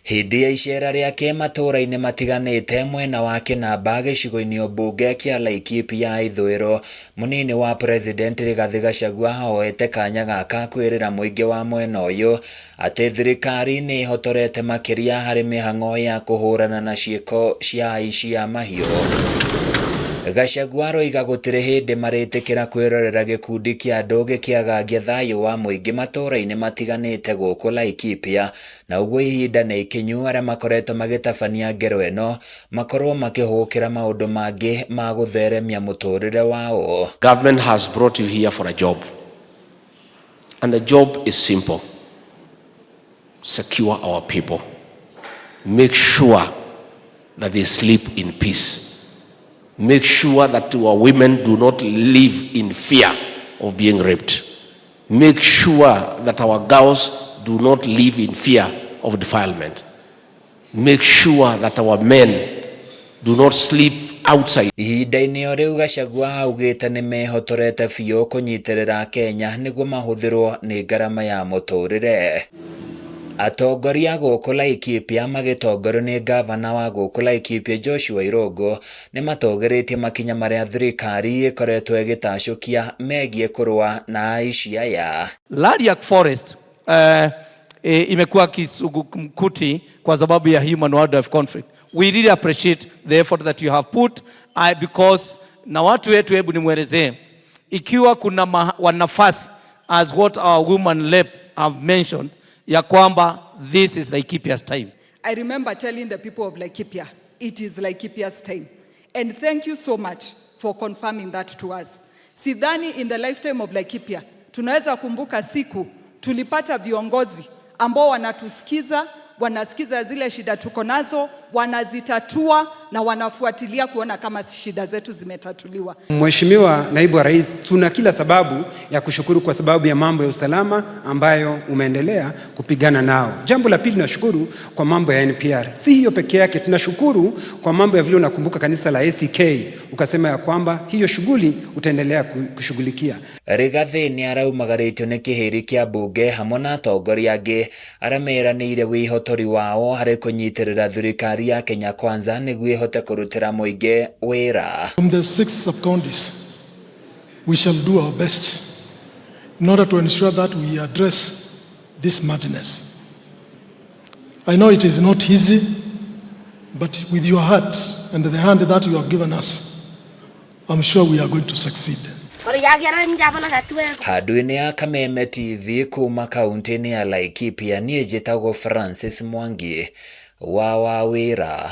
Hindi ya icera riake matũra-inĩ matiganĩte mwena wa Kinamba gĩcigo-inĩ ũmbunge kĩa Laikipia ya ithũĩro, mũnini wa president Rigathi Gachagua hoete kanya gaka kwĩrĩra mũingĩ wa mwena ũyũ atĩ thirikari nĩ ĩhotorete makĩria harĩ mĩhang'o ya kũhũrana na ciĩko cia aici a mahiũ. Gachagua roiga gũtirĩ hĩndĩ marĩtĩkĩra kwĩrorera gĩkundi kĩa andũ gĩkĩagagia thayũ wa mũingĩ matũra-inĩ matiganĩte gũkũ Laikipia, na ũguo ihinda nĩ ikinyu arĩa makoretwo magĩtabania ngero ĩno makorwo makĩhũgũkĩra maũndũ mangĩ ma gũtheremia mũtũrĩre wao. Government has brought you here for a job, and the job is simple: secure our people, make sure that they sleep in peace. Make sure that our women do not live in fear of being raped. Make sure that our girls do not live in fear of defilement. Make sure that our men do not sleep outside. Ihinda-inĩ o rĩu Gachagua augĩte nĩ mehotorete biũ kũnyitĩrĩra Kenya nĩguo mahũthĩrwo nĩ ngarama ya mũtũrĩre. Atongoria gũkũ Laikipia magĩtongorio nĩ gavana wa gũkũ Laikipia Joshua Irungu nĩ matogeretie makinya marĩa thirikari ĩkoretwo ĩgĩtacũkia megiĩ kũrũa na aici aya. Lariak Forest imekuwa kizungumkuti kwa sababu ya human wildlife conflict. We really appreciate the effort that you have put because na watu wetu, hebu nimwelezee, ikiwa kuna wanafasi as what our women lab have mentioned ya kwamba this is Laikipia's time. I remember telling the people of Laikipia, it is Laikipia's time. And thank you so much for confirming that to us. Sidhani in the lifetime of Laikipia tunaweza kumbuka siku tulipata viongozi ambao wanatusikiza, wanasikiza zile shida tuko nazo, wanazitatua na wanafuatilia kuona kama shida zetu zimetatuliwa. Mheshimiwa Naibu wa Rais, tuna kila sababu ya kushukuru kwa sababu ya mambo ya usalama ambayo umeendelea kupigana nao. Jambo la pili, nashukuru kwa mambo ya NPR. Si hiyo peke yake, tunashukuru kwa mambo ya vile unakumbuka kanisa la AICI, ukasema ya kwamba hiyo shughuli utaendelea kushughulikia. Rigathi nĩ araumagarĩtio nĩ kĩhĩri kĩa mbunge hamwe na atongoria angĩ arĩa meranĩire wĩhotori wao harĩ kũnyitĩrĩra thirikari ya Kenya Kwanza nĩguo ihote kũrutĩra mũingĩ wĩra. From the 6 sub-counties, we shall do our best in order to ensure that we address this madness. I know it is not easy, but with your heart and the hand that you have given us, I'm sure we are going to succeed. Handũ-inĩ ya Kameme TV kuma kaunti-inĩ ya Laikipia, niĩ njĩtagwo Francis Mwangi wa wĩra.